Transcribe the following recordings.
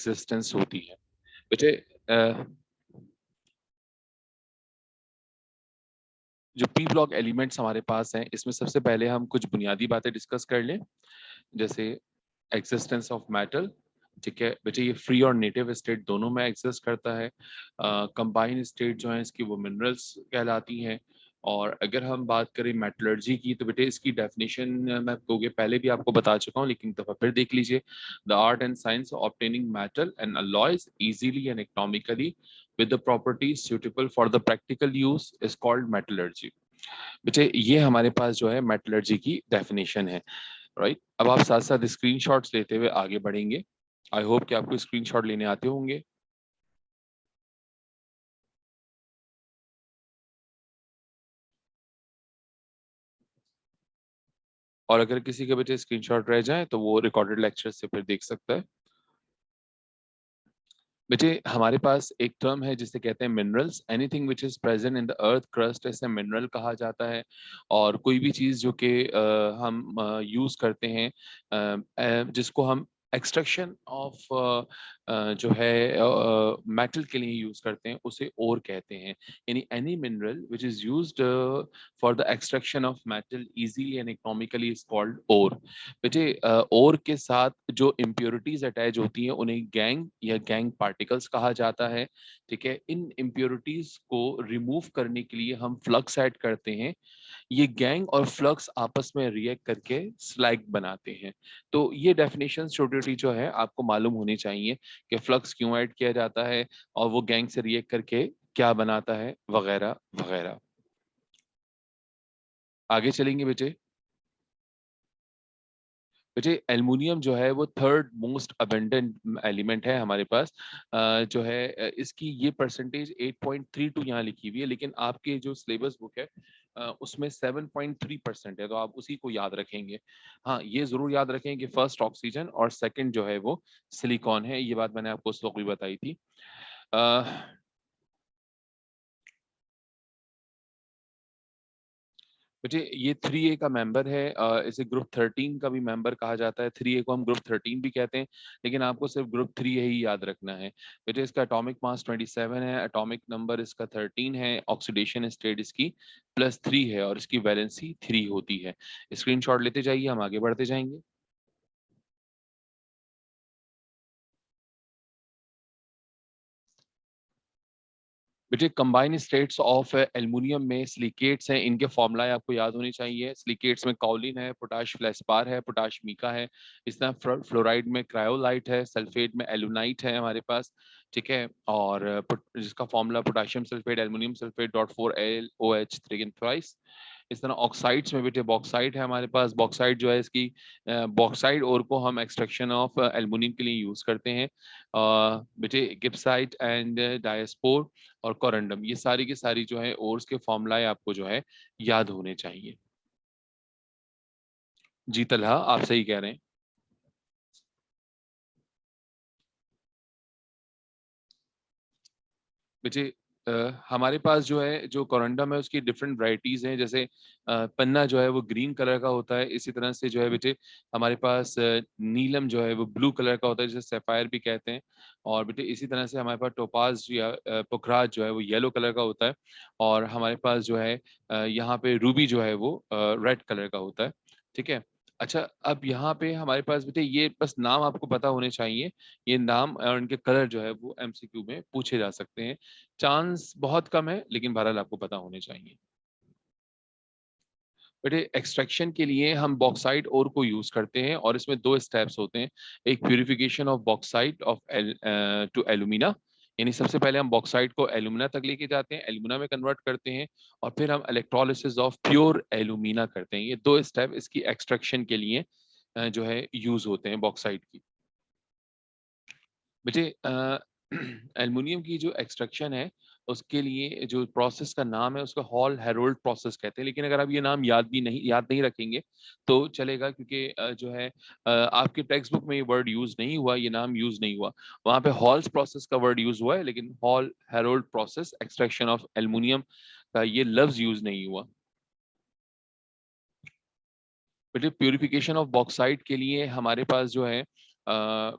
Existence होती है। बेटे जो पी ब्लॉक एलिमेंट्स हमारे पास हैं, इसमें सबसे पहले हम कुछ बुनियादी बातें डिस्कस कर लें, जैसे एग्जिस्टेंस ऑफ मेटल। ठीक है बेटे, ये फ्री और नेटिव स्टेट दोनों में एग्जिस्ट करता है। कंबाइन स्टेट जो है इसकी वो मिनरल्स कहलाती हैं। और अगर हम बात करें मेटलर्जी की, तो बेटे इसकी डेफिनेशन मैं आपको पहले भी आपको बता चुका हूँ, लेकिन दफा फिर देख लीजिए। The art and science of obtaining metal and alloys easily and economically with the properties suitable for the practical use is called metallurgy। बेटे ये हमारे पास जो है मेटलर्जी की डेफिनेशन है, राइट। अब आप साथ साथ स्क्रीनशॉट्स लेते हुए आगे बढ़ेंगे। आई होप कि आपको स्क्रीनशॉट लेने आते होंगे। और अगर किसी के बेटे स्क्रीनशॉट रह जाए तो वो रिकॉर्डेड लेक्चर से फिर देख सकता है। बेटे हमारे पास एक टर्म है जिसे कहते हैं minerals. Anything which is present in the earth crust ऐसे मिनरल कहा जाता है। और कोई भी चीज जो कि हम यूज करते हैं, जिसको हम एक्सट्रैक्शन ऑफ जो है मेटल के लिए यूज करते हैं, उसे ओर कहते हैं। यानी any mineral which is used for the extraction of metal easily and economically is called ore. बेटे ओर के साथ जो इम्प्योरिटीज अटैच होती हैं उन्हें गैंग या गैंग पार्टिकल्स कहा जाता है। ठीक है, इन इम्प्योरिटीज को रिमूव करने के लिए हम फ्लक्स ऐड करते हैं। ये गैंग और फ्लक्स आपस में रिएक्ट करके स्लैग बनाते हैं। तो ये डेफिनेशन छोटी छोटी जो है आपको मालूम होनी चाहिए कि फ्लक्स क्यों ऐड किया जाता है और वो गैंग से रिएक्ट करके क्या बनाता है, वगैरह वगैरह। आगे चलेंगे बेटे। बेटे एल्युमिनियम जो है वो थर्ड मोस्ट अबेंडेंट एलिमेंट है हमारे पास। जो है इसकी ये परसेंटेज 8.32 यहाँ लिखी हुई है, लेकिन आपके जो सिलेबस बुक है उसमें 7.3% है, तो आप उसी को याद रखेंगे। हाँ, ये जरूर याद रखें कि फर्स्ट ऑक्सीजन और सेकंड जो है वो सिलिकॉन है। ये बात मैंने आपको उस वक्त भी बताई थी। बेटे ये 3A का मेंबर है। इसे ग्रुप 13 का भी मेंबर कहा जाता है। 3A को हम ग्रुप 13 भी कहते हैं, लेकिन आपको सिर्फ ग्रुप 3A ही याद रखना है। बेटे इसका एटॉमिक मास 27 है, एटॉमिक नंबर इसका 13 है, ऑक्सीडेशन स्टेट इसकी +3 है और इसकी वैलेंसी 3 होती है। स्क्रीनशॉट लेते जाइए, हम आगे बढ़ते जाएंगे। बेटे कंबाइन स्टेट्स ऑफ एल्युमिनियम में सिलिकेट्स हैं, इनके फॉर्मूला आपको याद होने चाहिए। सिलिकेट्स में काओलिन है, पोटाश फ्लेस्पार है, पोटाश मीका है। इस तरह फ्लोराइड में क्रायोलाइट है, सल्फेट में एलुनाइट है हमारे पास। ठीक है, और जिसका formula potassium sulphate aluminium sulphate .4LOH3 इस तरह ऑक्साइड्स में बेटे बॉक्साइड है हमारे पास। बॉक्साइड जो है इसकी बॉक्साइड और को हम एक्सट्रैक्शन ऑफ एल्युमिनियम के लिए यूज करते हैं। बेटे गिब्साइट एंड डायस्पोर और कोरंडम, ये सारी की सारी जो है ओर्स के फॉर्मूलाए आपको जो है याद होने चाहिए। जी तलहा, आप सही कह रहे हैं। बेटे हमारे पास जो है जो कोरंडम है उसकी डिफरेंट वैरायटीज हैं। जैसे पन्ना जो है वो ग्रीन कलर का होता है। इसी तरह से जो है बेटे हमारे पास नीलम जो है वो ब्लू कलर का होता है, जिसे सैफायर भी कहते हैं। और बेटे इसी तरह से हमारे पास टोपाज या पुखराज जो है वो येलो कलर का होता है। और हमारे पास जो है यहाँ पे रूबी जो है वो रेड कलर का होता है। ठीक है। अच्छा, अब यहाँ पे हमारे पास बेटे ये बस नाम आपको पता होने चाहिए। ये नाम और इनके कलर जो है वो MCQ में पूछे जा सकते हैं। चांस बहुत कम है, लेकिन बहरहाल आपको पता होने चाहिए। बेटे एक्सट्रैक्शन के लिए हम बॉक्साइट ओर को यूज करते हैं और इसमें दो स्टेप्स होते हैं। एक purification of bauxite of to alumina, यानी सबसे पहले हम बॉक्साइट को एल्यूमिना तक लेके जाते हैं, एल्यूमिना में कन्वर्ट करते हैं, और फिर हम इलेक्ट्रोलिसिस ऑफ प्योर एल्यूमिना करते हैं। ये दो स्टेप इसकी एक्सट्रैक्शन के लिए जो है यूज होते हैं बॉक्साइट की। बेटे एल्युमिनियम की जो एक्सट्रैक्शन है उसके लिए जो प्रोसेस का नाम है उसका हॉल हेरोल्ड प्रोसेस कहते हैं। लेकिन अगर आप ये नाम याद नहीं रखेंगे तो चलेगा, क्योंकि जो है आपके टेक्स्ट बुक में ये वर्ड यूज नहीं हुआ, ये नाम यूज नहीं हुआ। वहां पे हॉल्स प्रोसेस का वर्ड यूज हुआ है, लेकिन hall Harold process extraction of aluminium का ये लफ्ज यूज नहीं हुआ। बेटे प्यूरिफिकेशन ऑफ बॉक्साइट के लिए हमारे पास जो है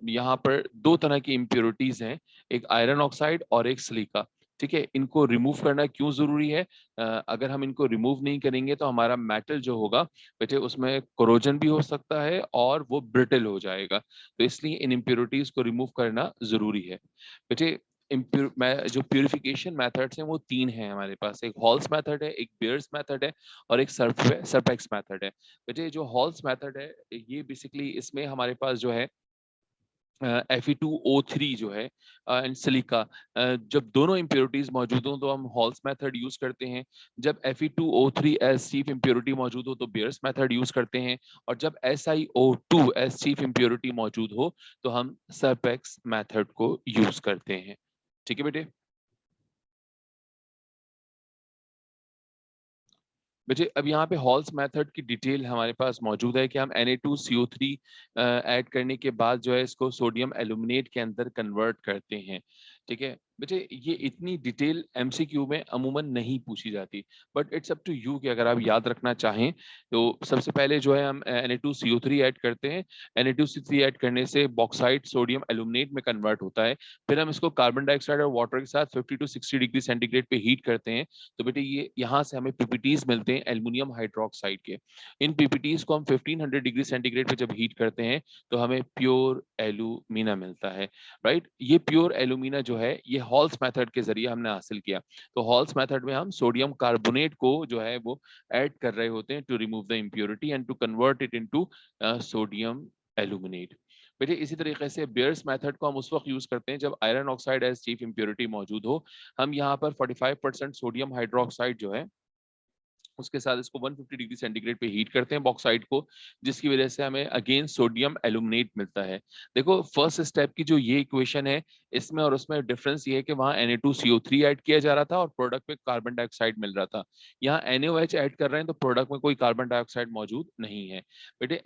यहाँ पर दो तरह की इम्प्योरिटीज हैं, एक आयरन ऑक्साइड और एक सिलिका। ठीक है, इनको रिमूव करना क्यों जरूरी है? अगर हम इनको रिमूव नहीं करेंगे तो हमारा मेटल जो होगा बेटे उसमें कोरोजन भी हो सकता है और वो ब्रिटल हो जाएगा। तो इसलिए इन इम्प्योरिटीज को रिमूव करना जरूरी है बेटे। जो प्यूरिफिकेशन मेथड्स हैं वो तीन हैं हमारे पास, एक हॉल्स मेथड है, एक बियर्स मेथड है और एक सरपेक्स मेथड है। बेटे जो हॉल्स मेथड है ये बेसिकली इसमें हमारे पास जो है Fe2O3 जो है एंड सिलिका, जब दोनों इम्प्योरिटीज मौजूद हो तो हम हॉल्स मेथड यूज करते हैं। जब Fe2O3 एज चीफ इम्प्योरिटी मौजूद हो तो बियर्स मेथड यूज करते हैं। और जब SiO2 एज चीफ इम्प्योरिटी मौजूद हो तो हम सरपेक्स मेथड को यूज करते हैं। ठीक है बेटे। बेटे अब यहाँ पे हॉल्स मेथड की डिटेल हमारे पास मौजूद है कि हम Na2CO3 ऐड करने के बाद जो है इसको सोडियम एल्यूमिनेट के अंदर कन्वर्ट करते हैं। ठीक है बेटे, ये इतनी डिटेल एमसीक्यू में अमूमन नहीं पूछी जाती, but it's up to you कि अगर आप याद रखना चाहें तो सबसे पहले जो है हम Na2CO3 ऐड करते हैं। Na2CO3 ऐड करने से बॉक्साइट सोडियम एल्यूमिनेट में कन्वर्ट होता है। फिर हम इसको कार्बन डाइऑक्साइड और वाटर के साथ 50 to 60 डिग्री सेंटीग्रेड पे हीट करते हैं। तो बेटे ये यहाँ से हमें पीपीटीज मिलते हैं एल्युमिनियम हाइड्रोक्साइड के। इन पीपीटीज को हम 1500 डिग्री सेंटीग्रेड पे जब हीट करते हैं तो हमें प्योर एल्यूमिना मिलता है। राइट, ये प्योर एल्यूमिना जो है ये हॉल्स मेथड के जरिए हमने हासिल किया। तो हॉल्स मेथड में हम सोडियम कार्बोनेट को जो है वो ऐड कर रहे होते हैं to remove the impurity and to convert it into sodium aluminate. बेटे इसी तरीके से बेयर्स मेथड को हम उस वक्त यूज करते हैं जब iron oxide as chief impurity मौजूद हो। हम यहाँ पर 45% सोडियम हाइड्रोक्साइड जो है उसके साथ इसको 150 डिग्री सेंटीग्रेड पे हीट करते हैं बॉक्साइड को, जिसकी वजह से हमें अगेन सोडियम एल्यूमिनेट मिलता है। देखो फर्स्ट स्टेप की जो ये इक्वेशन है इसमें और उसमें डिफरेंस ये है कि वहाँ Na2CO3 ऐड किया जा रहा था और प्रोडक्ट में कार्बन डाइऑक्साइड मिल रहा था। यहाँ NaOH ऐड कर रहे हैं तो प्रोडक्ट में कोई कार्बन डाइऑक्साइड मौजूद नहीं है। बेटे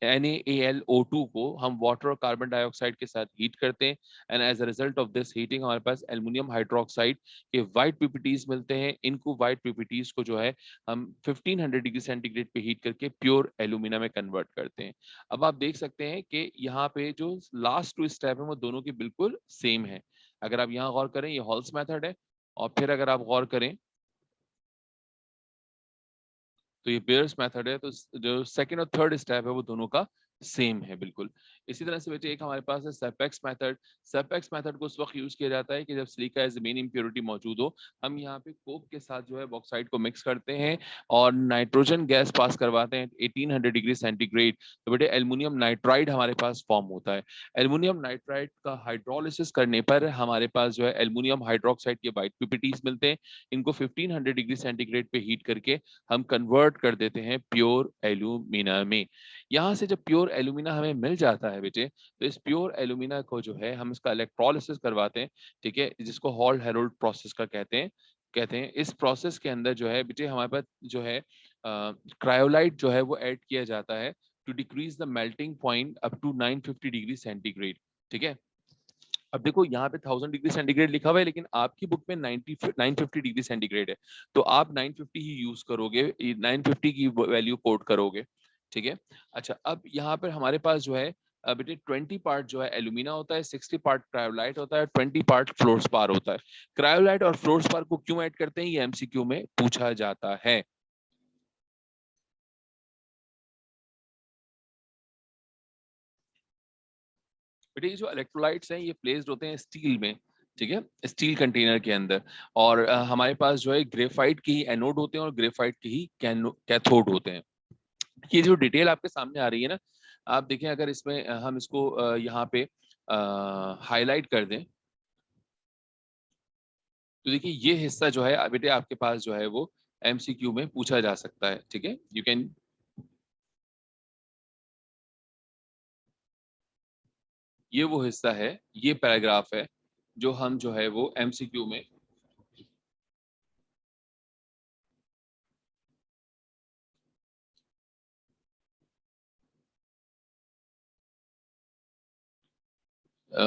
NaAlO2 को हम वाटर और कार्बन डाइऑक्साइड के साथ हीट करते हैं and as a result of this heating हमारे पास एल्युमिनियम हाइड्रोक्साइड के व्हाइट पीपीटीज मिलते हैं। इनको व्हाइट पीपीटीज को जो है हम 1500 डिग्री सेंटीग्रेड पे हीट करके प्योर एल्यूमिना में कन्वर्ट करते हैं। अब आप देख सकते हैं कि यहाँ पे जो लास्ट टू स्टेप है वो दोनों की बिल्कुल सेम है। अगर आप यहाँ गौर करें ये हॉल्स मेथड है और फिर अगर आप गौर करें तो ये बेयर्स मेथड है। तो जो सेकंड और थर्ड स्टेप है वो दोनों का सेम है बिल्कुल। इसी तरह से बेटे एक हमारे पास है सरपेक्स मेथड। सरपेक्स मेथड को उस वक्त यूज किया जाता है कि जब सिलिका एज मेन इम्प्योरिटी मौजूद हो। हम यहाँ पे कोक के साथ जो है बॉक्साइड को मिक्स करते हैं और नाइट्रोजन गैस पास करवाते हैं 1800 डिग्री सेंटीग्रेड। तो बेटे एल्युमिनियम नाइट्राइड हमारे पास फॉर्म होता है। एल्युमिनियम नाइट्राइड का हाइड्रोलिसिस करने पर हमारे पास जो है एल्युमिनियम हाइड्रोक्साइड के व्हाइट पीपीटीज मिलते हैं। इनको 1500 डिग्री सेंटीग्रेड पे हीट करके हम कन्वर्ट कर देते हैं प्योर एल्यूमिना में। यहाँ से जब प्योर एल्यूमिना हमें मिल जाता है बेटे तो इस प्योर एल्यूमिना को जो है हम इसका इलेक्ट्रोलिसिस करवाते हैं। ठीक है, जिसको हॉल्ट हेरोल्ड प्रोसेस का कहते हैं। इस प्रोसेस के अंदर जो है बेटे हमारे पास जो है क्रायोलाइट जो है वो ऐड किया जाता है to decrease the melting point up to 950 degree centigrade. ठीक है, अब देखो यहाँ पे 1000 डिग्री सेंटीग्रेड लिखा हुआ है लेकिन आपकी बुक में 950 डिग्री सेंटीग्रेड है। तो आप 950 ही यूज करोगे, 950 की वैल्यू कोट करोगे। ठीक है, अच्छा अब यहाँ पर हमारे पास जो है बेटे 20 पार्ट जो है एल्यूमिना होता है, 60 पार्ट क्रायोलाइट होता है, 20 पार्ट फ्लोरस्पार होता है। क्रायोलाइट और फ्लोरस्पार को क्यों ऐड करते हैं ये एमसीक्यू में पूछा जाता है। बेटे ये जो इलेक्ट्रोलाइट्स हैं ये प्लेस्ड होते हैं स्टील में। ठीक है, स्टील कंटेनर के अंदर। और हमारे पास जो है ग्रेफाइट के ही एनोड होते हैं और ग्रेफाइट के ही कैथोड होते हैं। ये जो डिटेल आपके सामने आ रही है ना, आप देखें अगर इसमें हम इसको यहाँ पे हाईलाइट कर दें तो देखिए ये हिस्सा जो है बेटे आपके पास जो है वो एमसीक्यू में पूछा जा सकता है। ठीक है, यू कैन, ये वो हिस्सा है, ये पैराग्राफ है जो हम जो है वो एमसीक्यू में अ,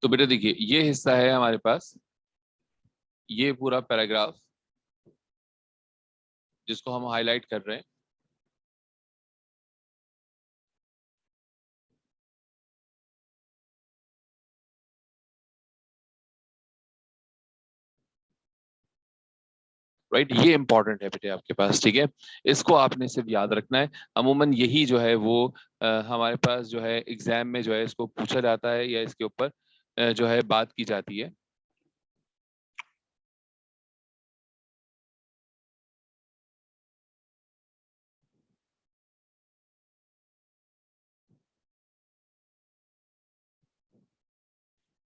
तो बेटा देखिए, ये हिस्सा है हमारे पास, ये पूरा पैराग्राफ जिसको हम हाईलाइट कर रहे हैं। राइट, ये इंपॉर्टेंट है बेटे आपके पास, ठीक है। इसको आपने सिर्फ याद रखना है। अमूमन यही जो है वो हमारे पास जो है एग्जाम में जो है इसको पूछा जाता है, या इसके ऊपर जो है बात की जाती है।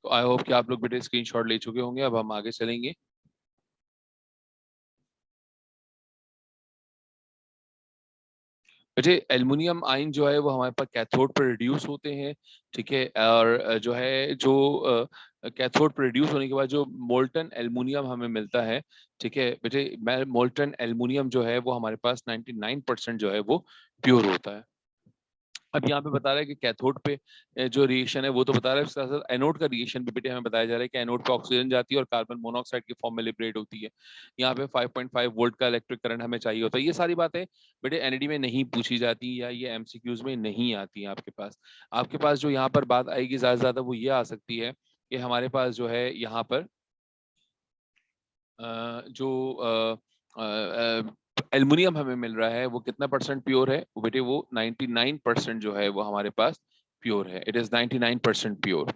तो आई होप कि आप लोग बेटे स्क्रीनशॉट ले चुके होंगे। अब हम आगे चलेंगे। बेटे एल्युमिनियम आयन जो है वो हमारे पास कैथोड पर रिड्यूस होते हैं, ठीक है। और जो है जो कैथोड पर रिड्यूस होने के बाद जो मोल्टन एल्युमिनियम हमें मिलता है, ठीक है बेटे, मोल्टन एल्युमिनियम जो है वो हमारे पास 99% जो है वो प्योर होता है। अब यहाँ पे बता रहा है कि कैथोड पे जो रिएक्शन है वो तो बता रहा है, उसके साथ साथ एनोड का रिएक्शन भी बेटे हमें बताया जा रहा है कि एनोड पे ऑक्सीजन जाती है और कार्बन मोनोऑक्साइड के फॉर्म में लिबरेट होती है। यहाँ पे 5.5 वोल्ट का इलेक्ट्रिक करंट हमें चाहिए होता है। ये सारी बातें बेटे एनईडी में नहीं पूछी जाती, या ये एमसीक्यूज में नहीं आती हैं आपके पास। आपके पास जो यहाँ पर बात आएगी ज्यादा से ज्यादा वो ये आ सकती है कि हमारे पास जो है यहाँ पर जो एल्युमिनियम हमें मिल रहा है वो कितना परसेंट प्योर है, वो बेटे वो 99% जो है वो हमारे पास प्योर है। इट इज 99% प्योर,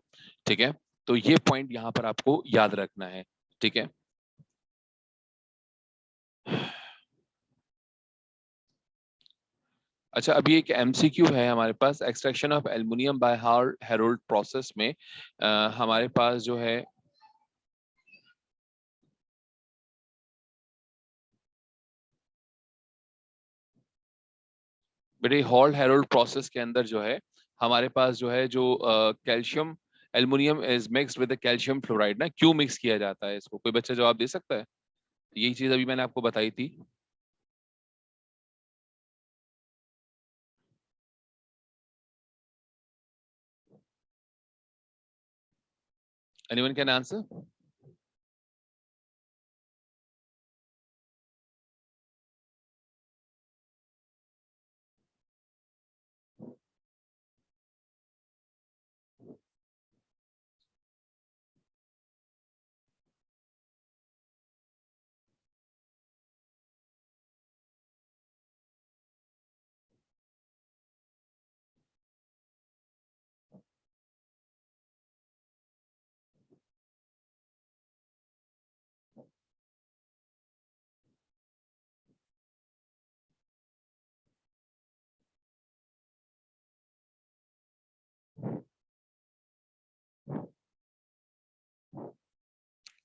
ठीक है। तो ये पॉइंट यहाँ पर आपको याद रखना है, ठीक है। अच्छा, अभी एक एमसीक्यू है हमारे पास, extraction of aluminium by hard Heroult process में हमारे पास जो है बेटे हॉल हेरोल्ड प्रोसेस के अंदर जो है हमारे पास जो है जो calcium aluminium is mixed with calcium fluoride ना, क्यों मिक्स किया जाता है इसको, कोई बच्चा जवाब दे सकता है? यही चीज अभी मैंने आपको बताई थी। Anyone can answer?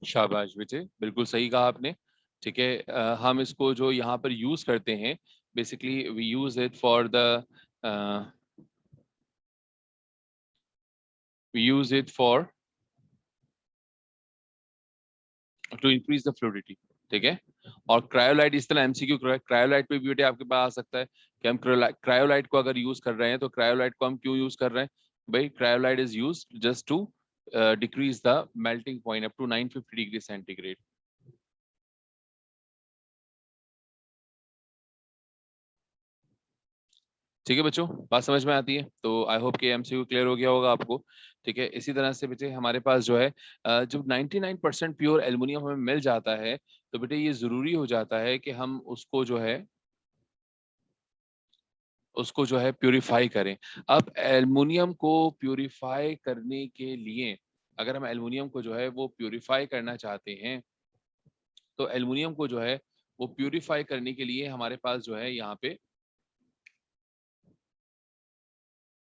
शाबाश बेटे, बिल्कुल सही कहा आपने, ठीक है। हम इसको जो यहाँ पर यूज करते हैं, basically we use it for the we use it for to increase the fluidity, ठीक है। और क्रायोलाइट, इस तरह एमसीक्यू क्रायोलाइट पे भी बेटे आपके पास आ सकता है कि हम क्रायोलाइट को अगर यूज कर रहे हैं तो क्रायोलाइट को हम क्यों यूज कर रहे हैं? भाई cryolite is use just to decrease the melting point up to 950 degree centigrade. ठीक है बच्चों, बात समझ में आती है? तो आई होप कि एमसीक्यू क्लियर हो गया होगा आपको, ठीक है। इसी तरह से बेटे हमारे पास जो है जब 99% प्योर एल्युमिनियम हमें मिल जाता है, तो बेटे ये जरूरी हो जाता है कि हम उसको जो है प्यूरिफाई करें। अब एल्युमिनियम को प्यूरिफाई करने के लिए, अगर हम एल्युमिनियम को जो है वो प्यूरिफाई करना चाहते हैं, तो एल्युमिनियम को जो है वो प्यूरिफाई करने के लिए हमारे पास जो है यहाँ पे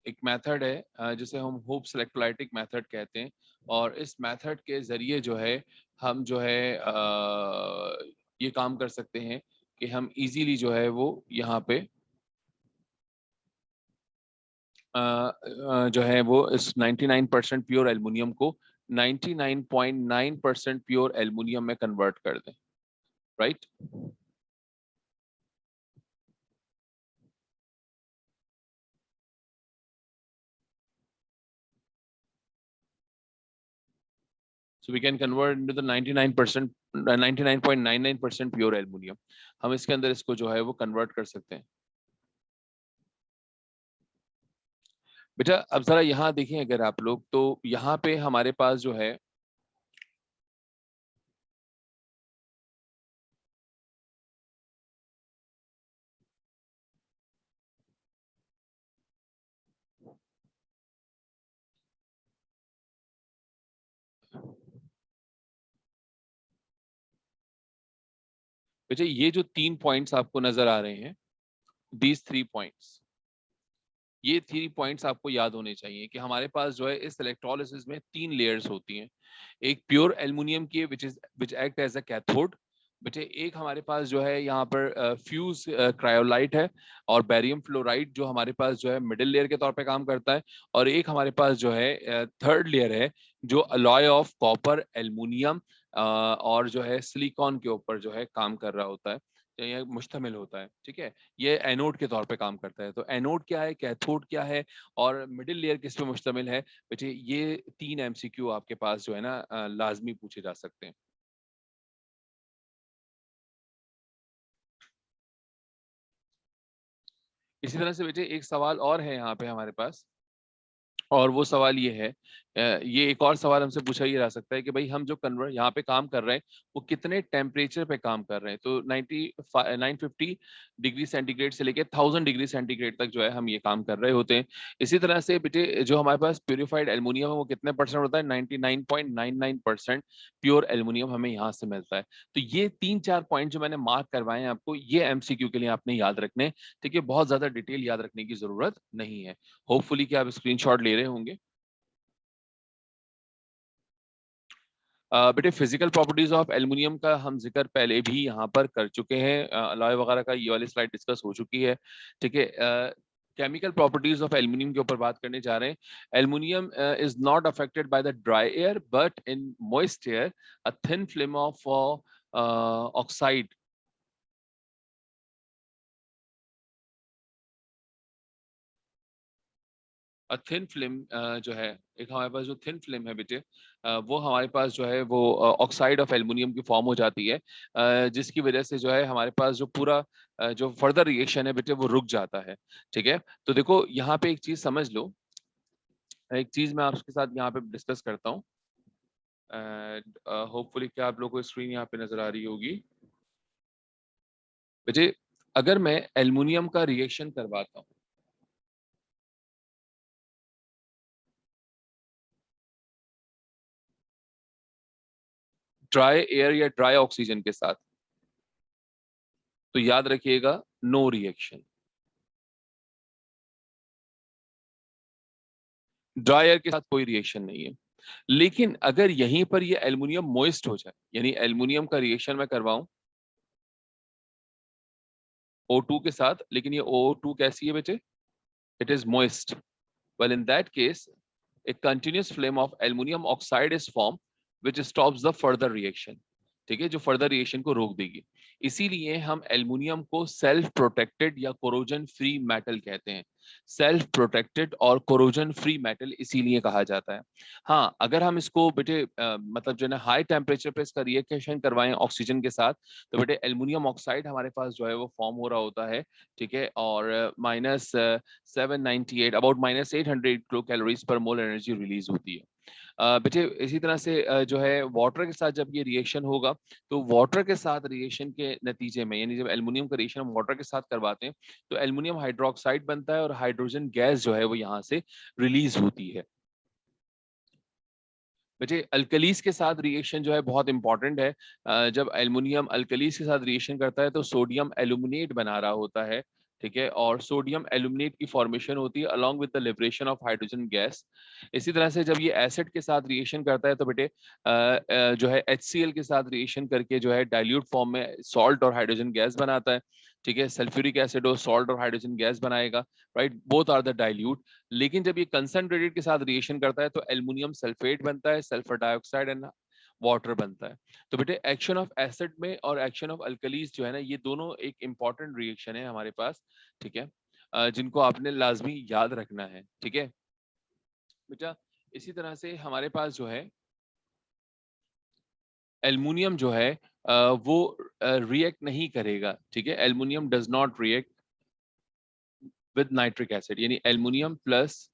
एक मेथड है जिसे हम होप्स इलेक्ट्रोलाइटिक मेथड कहते हैं। और इस मेथड के जरिए जो है हम जो है ये काम कर सकते हैं कि हम इजीली जो है वो यहाँ पे जो है वो इस 99% प्योर एल्युमिनियम को 99.9% प्योर एल्युमिनियम में कन्वर्ट कर दें, right. So we can convert into the 99%, 99.99% pure aluminium. हम इसके अंदर इसको जो है वो कन्वर्ट कर सकते हैं. बेटा अब जरा यहाँ देखें अगर आप लोग, तो यहाँ पे हमारे पास जो है बेटा ये जो 3 पॉइंट्स आपको नजर आ रहे हैं, दीज 3 पॉइंट्स, ये 3 पॉइंट्स आपको याद होने चाहिए कि हमारे पास जो है इस इलेक्ट्रोलिसिस में 3 लेयर्स होती हैं. एक प्योर एल्युमिनियम की which act as a cathode. बेटे एक हमारे पास जो है यहाँ पर फ्यूज क्रायोलाइट है, और बैरियम फ्लोराइड जो हमारे पास जो है मिडिल लेयर के तौर पे काम करता है. और एक हमारे पास जो है थर्ड लेयर है, जो अलॉय ऑफ कॉपर, एल्युमिनियम और जो है सिलिकॉन के ऊपर जो है काम कर रहा होता है, ये मुश्तमिल होता है. ठीक है, ये एनोड के तौर पे काम करता है. तो एनोड क्या है, कैथोड क्या है, और मिडिल लेयर किस पे मुश्तमिल है, बेटे ये 3 एमसीक्यू आपके पास जो है ना लाजमी पूछे जा सकते हैं. इसी तरह से बेटे एक सवाल और है यहाँ पे हमारे पास, और वो सवाल ये है, ये एक और सवाल हमसे पूछा ही जा सकता है कि भाई हम जो कन्वर्ट यहाँ पे काम कर रहे हैं वो कितने टेम्परेचर पे काम कर रहे हैं. तो 950 डिग्री सेंटीग्रेड से लेके 1000 डिग्री सेंटीग्रेड तक जो है हम ये काम कर रहे होते हैं. इसी तरह से बेटे जो हमारे पास प्योरीफाइड एल्युमिनियम है वो कितने परसेंट होता है, 99.99% प्योर एल्युमिनियम हमें यहाँ से मिलता है. तो ये 3-4 पॉइंट जो मैंने मार्क करवाए हैं आपको, ये एमसीक्यू के लिए आपने याद रखने. ठीक है, बहुत ज्यादा डिटेल याद रखने की जरूरत नहीं है. होपफुली कि आप स्क्रीनशॉट ले रहे होंगे. बेटे फिजिकल प्रॉपर्टीज ऑफ एल्युमिनियम का हम जिक्र पहले भी यहाँ पर कर चुके हैं, अलॉय वगैरह का ये वाली स्लाइड डिस्कस हो चुकी है. ठीक है, केमिकल प्रॉपर्टीज ऑफ एल्युमिनियम के ऊपर बात करने जा रहे हैं. Aluminium is not affected by the dry air, but in moist air a thin film of oxide. Thin film जो है, एक हमारे पास जो थिन फिल्म है बेटे, वो हमारे पास जो है वो ऑक्साइड ऑफ एल्युमिनियम की फॉर्म हो जाती है, जिसकी वजह से जो है हमारे पास जो पूरा जो फर्दर रिएक्शन है बेटे वो रुक जाता है. ठीक है, तो देखो यहाँ पे एक चीज समझ लो, एक चीज मैं आपके साथ यहाँ पे डिस्कस करता हूँ. एंड होपफुली क्या आप लोगों को स्क्रीन यहाँ पे नजर आ रही होगी. बेटे अगर मैं एल्युमिनियम का रिएक्शन करवाता हूँ ड्राई एयर या ड्राई ऑक्सीजन के साथ, तो याद रखिएगा नो रिएक्शन. ड्राई एयर के साथ कोई रिएक्शन नहीं है. लेकिन अगर यहीं पर ये एल्युमिनियम मॉइस्ट हो जाए, यानी एल्युमिनियम का रिएक्शन मैं करवाऊं O2 के साथ, लेकिन ये O2 कैसी है बेटे, it is moist. Well in that case a continuous flame of aluminum oxide is formed which stops the further reaction. ठीक है, जो फर्दर रिएक्शन को रोक देगी. इसीलिए हम एल्युमिनियम को सेल्फ प्रोटेक्टेड या कोरोजन फ्री मेटल कहते हैं. सेल्फ प्रोटेक्टेड और कोरोजन फ्री मेटल इसीलिए कहा जाता है. हाँ, अगर हम इसको बेटे मतलब जो है ना हाई टेम्परेचर पे इसका रिएक्शन करवाएं ऑक्सीजन के साथ, तो बेटे एल्युमिनियम ऑक्साइड हमारे पास जो है वो फॉर्म हो रहा होता है. ठीक है, और -798 अबाउट -800 किलो कैलोरीज पर मोल एनर्जी रिलीज होती है. बेटे इसी तरह से जो है वाटर के साथ जब ये रिएक्शन होगा, तो वाटर के साथ रिएक्शन के नतीजे में, यानी जब एल्युमिनियम का रिएक्शन हम वाटर के साथ करवाते हैं, तो एल्युमिनियम हाइड्रोक्साइड बनता है और हाइड्रोजन गैस जो है वो यहाँ से रिलीज होती है. बेटे अल्कलीस के साथ रिएक्शन जो है बहुत इंपॉर्टेंट है. जब एल्युमिनियम अल्कलीस के साथ रिएक्शन करता है तो सोडियम एल्यूमिनेट बना रहा होता है. ठीक है, और सोडियम एल्यूमिनेट की फॉर्मेशन होती है along with the liberation of hydrogen gas. इसी तरह से जब ये एसिड के साथ रिएक्शन करता है तो बेटे जो है HCl के साथ रिएक्शन करके जो है डाइल्यूट फॉर्म में सॉल्ट और हाइड्रोजन गैस बनाता है. ठीक है, सल्फ्यूरिक एसिड और सॉल्ट और हाइड्रोजन गैस बनाएगा. Right, both are the dilute. लेकिन जब ये कंसंट्रेटेड के साथ रिएक्शन करता है तो एल्युमिनियम सल्फेट बनता है, सल्फर डाइऑक्साइड एंड वाटर बनता है. तो बेटे एक्शन ऑफ एसिड में और एक्शन ऑफ अल्कलीज जो है ना, ये दोनों एक इंपॉर्टेंट रिएक्शन है हमारे पास. ठीक है, जिनको आपने लाजमी याद रखना है. ठीक है बेटा, इसी तरह से हमारे पास जो है एल्युमिनियम जो है वो रिएक्ट नहीं करेगा, ठीक है। Aluminium does not react with nitric acid, यानी एल्युमिनियम प्लस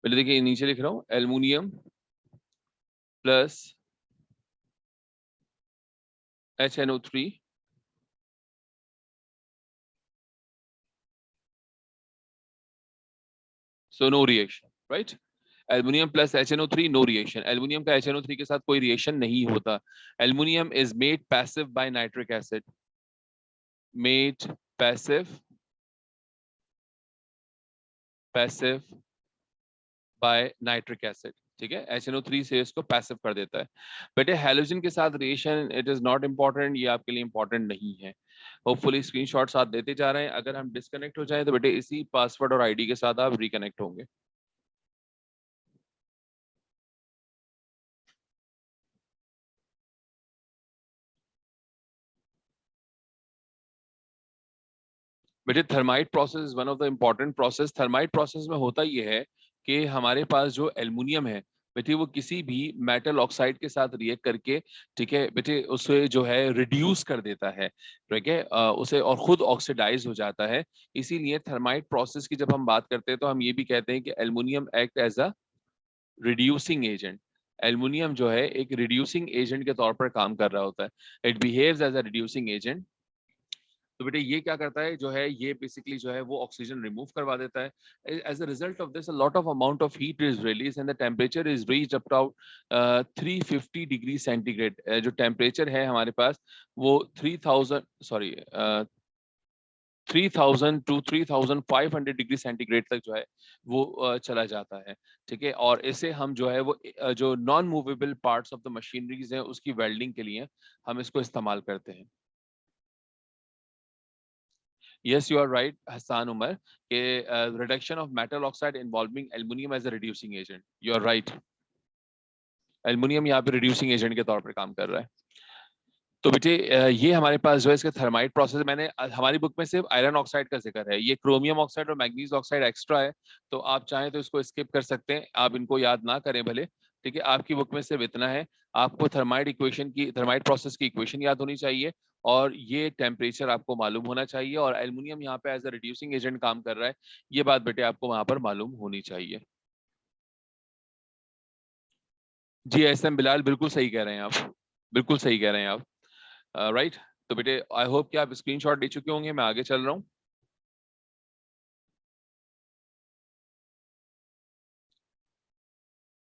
पहले देखिए नीचे लिख रहा हूं, aluminium plus HNO3, so no reaction, right? Aluminium plus HNO3, no reaction. Aluminium का HNO3 के साथ कोई रिएक्शन नहीं होता। Aluminium is made passive by nitric acid, made passive passive by nitric acid, ठीक है। HNO3 से इसको पैसिव कर देता है। बेटे हैलोजन के साथ reaction it is not important, ये आपके लिए इंपॉर्टेंट नहीं है। होपफुली स्क्रीनशॉट्स आप देते जा रहे हैं। अगर हम डिस्कनेक्ट हो जाए तो बेटे इसी पासवर्ड और आईडी के साथ आप रिकनेक्ट होंगे। बेटे thermite process is one of the important process. Thermite process में होता यह है कि हमारे पास जो एल्युमिनियम है बेटे वो किसी भी मेटल ऑक्साइड के साथ रिएक्ट करके, ठीक है बेटे, उसे जो है रिड्यूस कर देता है, ठीक है, उसे, और खुद ऑक्सीडाइज हो जाता है। इसीलिए थर्माइट प्रोसेस की जब हम बात करते हैं तो हम ये भी कहते हैं कि aluminium act as a reducing agent. Aluminium जो है एक रिड्यूसिंग एजेंट के तौर पर काम कर रहा होता है। It behaves as a reducing agent. तो बेटे ये क्या करता है जो है, ये बेसिकली जो है वो ऑक्सीजन रिमूव करवा देता है। As a result of this a lot of amount of heat is release and the temperature is reached up to 350 degree centigrade. जो टेम्परेचर है हमारे पास वो 3000 सॉरी 3000 टू 3500 डिग्री सेंटीग्रेड तक जो है वो चला जाता है, ठीक है। और इसे हम जो है वो जो non movable parts of the machineries हैं उसकी वेल्डिंग के लिए हम इसको इस्तेमाल करते हैं। Yes, you are right, Hassan Umar. Reduction of metal oxide involving aluminum as a reducing agent. You are right. Aluminium यहाँ पे रिड्यूसिंग एजेंट के तौर पर काम कर रहा है। तो बेटे ये हमारे पास जो है इसका थर्माइट प्रोसेस, मैंने हमारी बुक में सिर्फ आयरन ऑक्साइड का जिक्र है, ये क्रोमियम ऑक्साइड और मैग्नीज ऑक्साइड एक्स्ट्रा है। तो आप चाहें तो इसको स्किप कर सकते हैं, आप इनको याद ना करें भले, ठीक है। आपकी बुक में सिर्फ इतना है, आपको थर्माइट प्रोसेस की इक्वेशन याद होनी चाहिए और ये टेम्परेचर आपको मालूम होना चाहिए, और एल्युमिनियम यहाँ पे एज अ रिड्यूसिंग एजेंट काम कर रहा है, ये बात बेटे आपको वहां पर मालूम होनी चाहिए। जी SM बिलाल, बिल्कुल सही कह रहे हैं आप, बिल्कुल सही कह रहे हैं आप, राइट। तो बेटे आई होप कि आप स्क्रीनशॉट दे चुके होंगे, मैं आगे चल रहा हूँ।